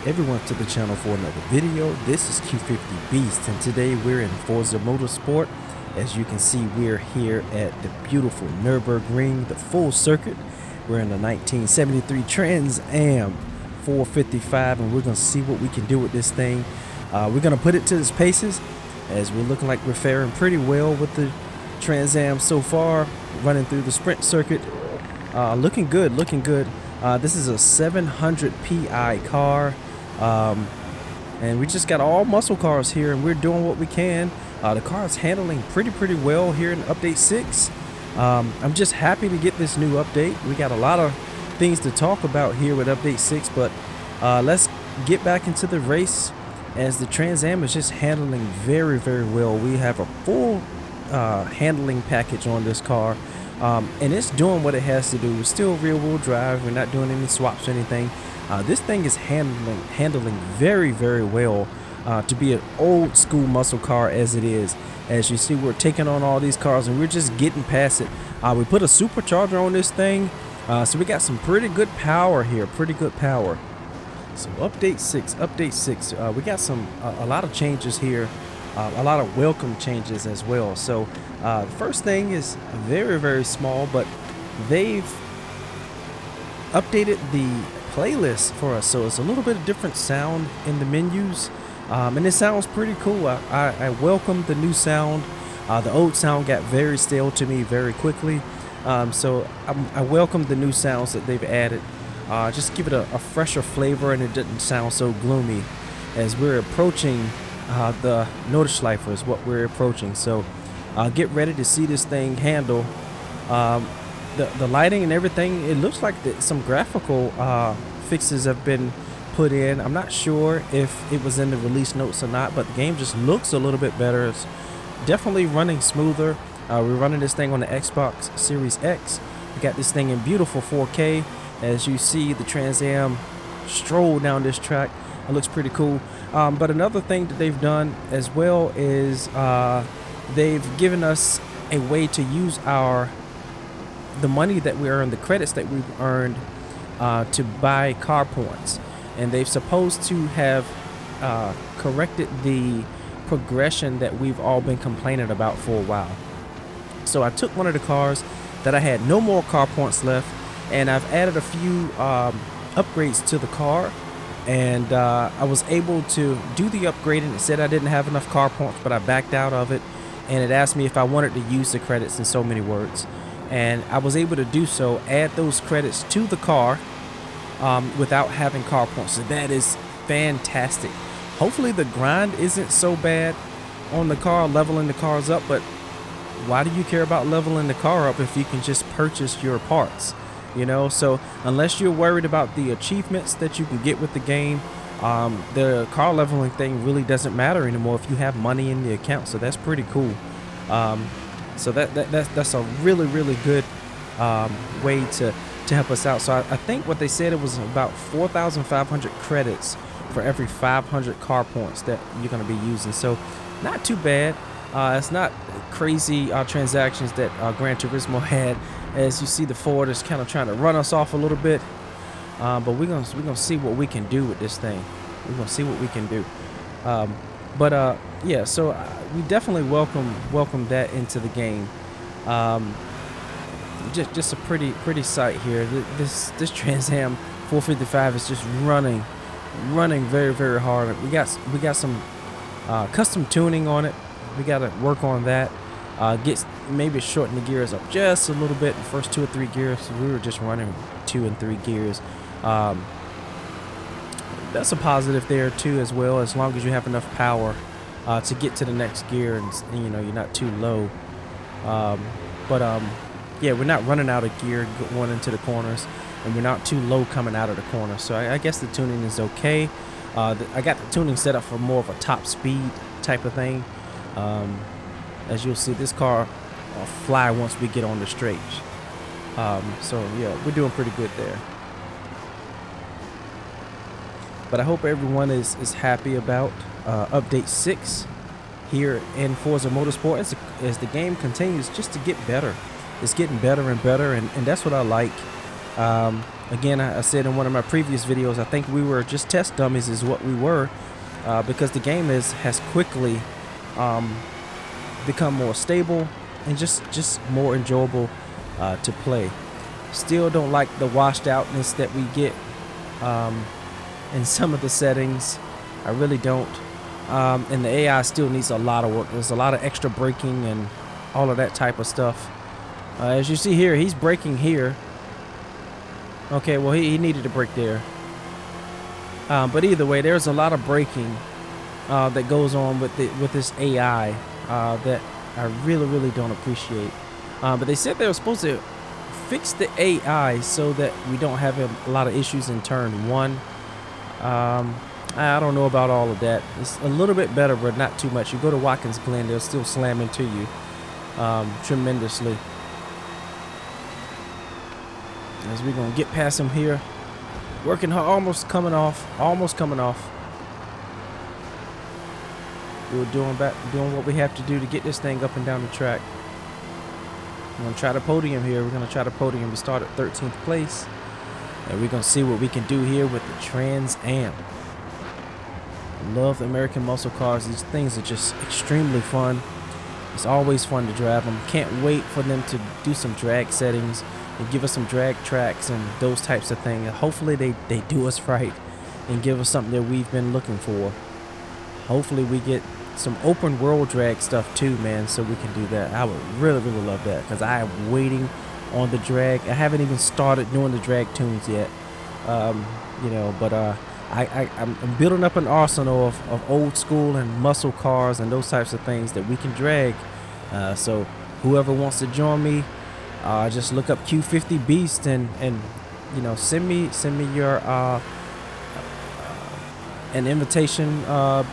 everyone to the channel for another video. This is Q50 Beast, and today we're in Forza Motorsport. As you can see, we're here at the beautiful Nurburgring, the full circuit. We're in the 1973 Trans Am 455, and we're going to see what we can do with this thing. We're going to put it to its paces, as we're looking like we're faring pretty well with the Trans Am so far, running through the sprint circuit. Looking good, looking good. This is a 700 PI car, and we just got all muscle cars here, and we're doing what we can. The car is handling pretty well here in update 6. I'm just happy to get this new update. We got a lot of things to talk about here with update 6, but let's get back into the race, as the Trans Am is just handling very well. We have a full handling package on this car. And it's doing what it has to do. It's still rear-wheel drive. We're not doing any swaps or anything. This thing is handling very well to be an old school muscle car as it is. As you see, we're taking on all these cars and we're just getting past it. We put a supercharger on this thing, so we got some pretty good power here. Pretty good power. So update 6, we got a lot of changes here. A lot of welcome changes as well. So the first thing is very small, but they've updated the playlist for us, so it's a little bit of different sound in the menus, and it sounds pretty cool. I welcome the new sound. The old sound got very stale to me very quickly, so I welcome the new sounds that they've added. Just give it a fresher flavor, and it didn't sound so gloomy as we're approaching the Nordschleife is what we're approaching. So get ready to see this thing handle. The lighting and everything, it looks like some graphical fixes have been put in. I'm not sure if it was in the release notes or not, but the game just looks a little bit better. It's definitely running smoother. We're running this thing on the Xbox Series X. We got this thing in beautiful 4K. As you see the Trans Am stroll down this track, it looks pretty cool. But another thing that they've done as well is they've given us a way to use the money that we earn, the credits that we've earned, to buy car points. And they've supposed to have corrected the progression that we've all been complaining about for a while. So I took one of the cars that I had no more car points left, and I've added a few upgrades to the car. And I was able to do the upgrading. It said I didn't have enough car points, but I backed out of it, and it asked me if I wanted to use the credits in so many words, and I was able to do so, add those credits to the car without having car points. So that is fantastic. Hopefully the grind isn't so bad on the car, leveling the cars up, but why do you care about leveling the car up if you can just purchase your parts? You know, so unless you're worried about the achievements that you can get with the game, the car leveling thing really doesn't matter anymore if you have money in the account. So that's pretty cool. So that's a really good way to help us out. So I think what they said, it was about 4,500 credits for every 500 car points that you're going to be using. So not too bad. It's not crazy transactions that Gran Turismo had. As you see, the Ford is kind of trying to run us off a little bit, but we're gonna see what we can do with this thing. We're gonna see what we can do. Yeah. So we definitely welcome that into the game. Just a pretty sight here. This Trans Am 455 is just running very hard. We got some custom tuning on it. We got to work on that. Maybe shorten the gears up just a little bit. The first 2 or 3 gears, we were just running 2 and 3 gears. That's a positive there too as well, as long as you have enough power to get to the next gear, and you know, you're not too low. Yeah, we're not running out of gear going into the corners, and we're not too low coming out of the corner. So I guess the tuning is okay. I got the tuning set up for more of a top speed type of thing. As you'll see, this car will fly once we get on the straight. So yeah, we're doing pretty good there. But I hope everyone is happy about update 6 here in Forza Motorsport, as the game continues just to get better. It's getting better and better, and that's what I like. Again, I said in one of my previous videos, I think we were just test dummies is what we were, because the game has quickly become more stable and just more enjoyable to play. Still don't like the washed outness that we get in some of the settings. I really don't. And the AI still needs a lot of work. There's a lot of extra braking and all of that type of stuff. As you see here, he's braking here. Okay, well he needed to brake there. But either way, there's a lot of braking that goes on with this AI that I really don't appreciate. But they said they were supposed to fix the AI so that we don't have a lot of issues in turn 1. I don't know about all of that. It's a little bit better, but not too much. You go to Watkins Glen, they'll still slam into you tremendously. As we're gonna get past him here, working hard, almost coming off. We're doing what we have to do to get this thing up and down the track. We're gonna try to podium here. We start at 13th place, and we're gonna see what we can do here with the Trans Am. Love the American muscle cars. These things are just extremely fun. It's always fun to drive them. Can't wait for them to do some drag settings and give us some drag tracks and those types of things. Hopefully they do us right and give us something that we've been looking for. Hopefully we get some open world drag stuff too, man, so we can do that. I would really love that, because I am waiting on the drag. I haven't even started doing the drag tunes yet, you know, but I'm building up an arsenal of old school and muscle cars and those types of things that we can drag. So whoever wants to join me, just look up Q50 Beast and you know, send me your an invitation,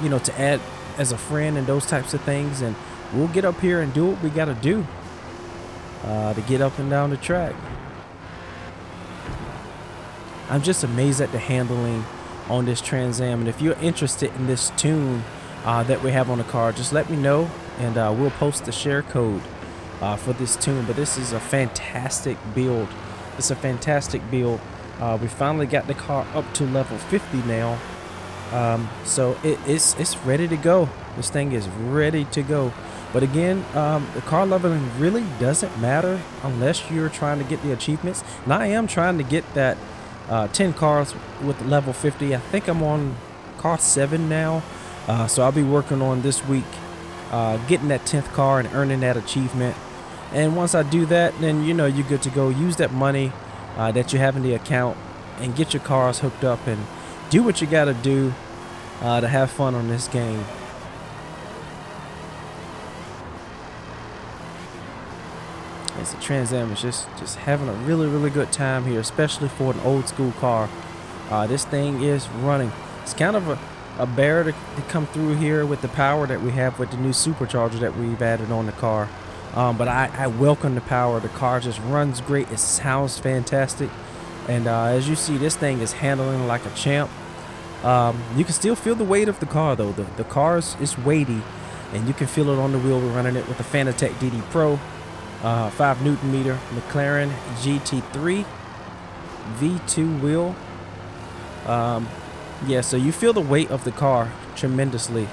you know, to add as a friend and those types of things, and we'll get up here and do what we gotta do to get up and down the track. I'm just amazed at the handling on this Trans Am, and if you're interested in this tune that we have on the car, just let me know, and we'll post the share code for this tune. But this is a fantastic build. It's a fantastic build. We finally got the car up to level 50 now, so it's ready to go. This thing is ready to go. But again, the car leveling really doesn't matter unless you're trying to get the achievements, and I am trying to get that 10 cars with level 50. I think I'm on car 7 now, so I'll be working on this week getting that 10th car and earning that achievement. And once I do that, then you know you're good to go. Use that money that you have in the account and get your cars hooked up and do what you got to do to have fun on this game. As the Trans Am is just having a really good time here, especially for an old school car. This thing is running. It's kind of a bear to come through here with the power that we have with the new supercharger that we've added on the car. But I welcome the power. The car just runs great. It sounds fantastic. And as you see, this thing is handling like a champ. You can still feel the weight of the car though. The car is weighty, and you can feel it on the wheel. We're running it with the Fanatec DD Pro. 5 Newton meter McLaren GT3 V2 wheel. Yeah, so you feel the weight of the car tremendously.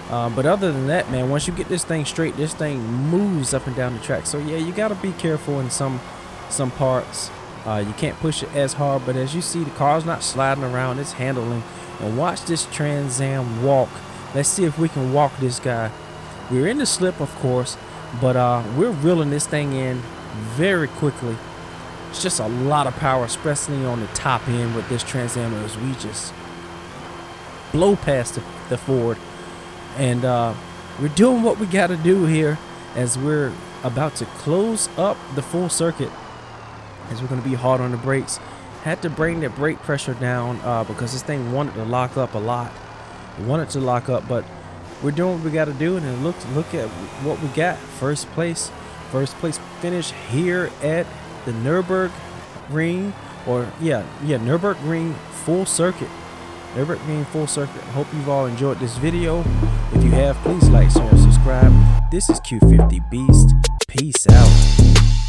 But other than that, man, once you get this thing straight, this thing moves up and down the track. So yeah, you gotta be careful in some parts. You can't push it as hard, but as you see, the car's not sliding around, it's handling. And watch this Trans Am walk. Let's see if we can walk this guy. We're in the slip, of course, but we're reeling this thing in very quickly. It's just a lot of power, especially on the top end with this Trans Am, as we just blow past the Ford. And we're doing what we got to do here as we're about to close up the full circuit, as we're going to be hard on the brakes. Had to bring the brake pressure down because this thing wanted to lock up a lot. We wanted to lock up, but we're doing what we got to do. And then look at what we got. First place finish here at the Nurburgring, or Nurburgring full circuit. Nurburgring full circuit. I hope you've all enjoyed this video. If you have, please like, share, and subscribe. This is Q50 Beast. Peace out.